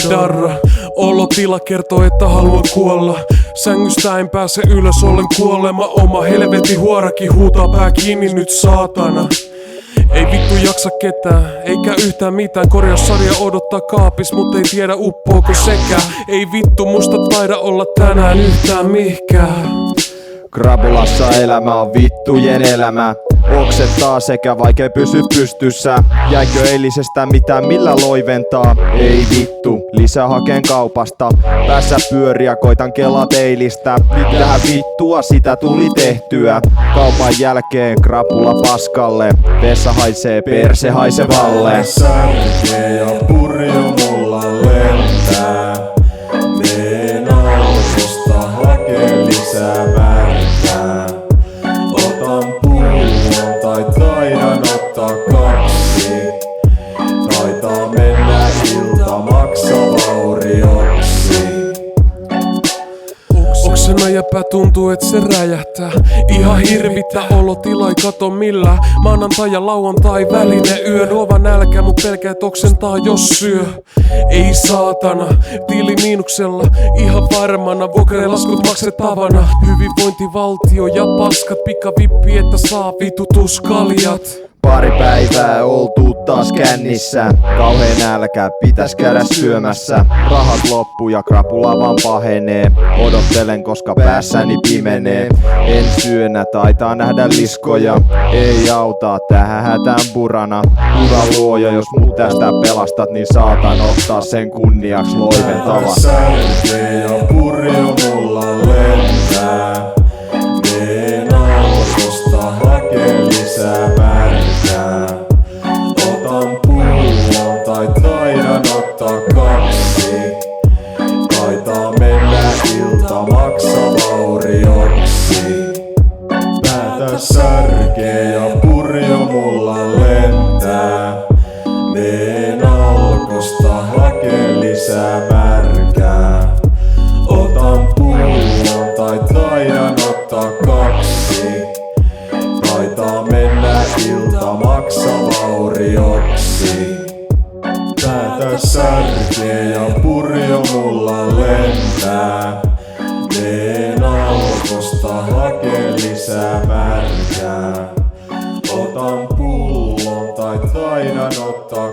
darra. Olotila kertoo, että haluan kuolla. Sängystä en pääse ylös, olen kuolema oma. Helvetin huorakin huutaa pää kiinni nyt saatana. Ei vittu jaksa ketään, eikä yhtään mitään. Korjaussarja odottaa kaapis, mut ei tiedä uppoako sekään. Ei vittu musta taida olla tänään yhtään mihkään. Krapulassa elämä on vittujen elämä. Oksettaa sekä vaikea pysy pystyssä. Jäikö eilisestä mitään millä loiventaa? Ei vittu, lisää hakeen kaupasta. Päässä pyöriä, koitan kelaa eilistä. Mitähän vittua sitä tuli tehtyä? Kaupan jälkeen krapula paskalle. Vessa haisee perse haisevalle. Särkee ja purjo mulla lentää. Meen autosta hakee lisää märkää. Otan pullon tai taidan ottaa kaksi. Taitaa mennä ilta maksavaurioksi. Oksena ja pää tuntuu et se räjähtää. Ihan hirvittää olotila ei kato millään. Maanantai ja lauantai välinen yö. Luova nälkä mut pelkäät oksentaa jos syö. Ei saatana, tili miinuksella. Ihan varmana, vuokralaskut maksettavana. Hyvinvointivaltio ja paskat, pikavippi että saa vitutuskaljat. Pari päivää oltu taas kännissä. Kauheen nälkä, pitäis käydä syömässä. Rahat loppu ja krapula vaan pahenee. Odottelen koska päässäni pimenee. En syönä, taitaa nähdä liskoja. Ei auta, tähän hätään purana. Hyvä luoja, jos mut tästä pelastat, niin saatan ottaa sen kunniaks loiventavan. Särkee ja purjo mulla lentää. Meen autosta hakee lisää märkää. Otan pullon tai taidan ottaa kaksi. Taitaa mennä ilta maksavaurioksi. Päätä särkee ja purjo mulla lentää. Meen alkosta hakee lisää märkää. Otan pullon tai taidan ottaa kaksi. Taitaa mennä ilta maksavaurioksi. Päätä särkee ja purjo mulla lentää. Meen alkosta hakee lisää märkää. Otan pullon tai taidan ottaa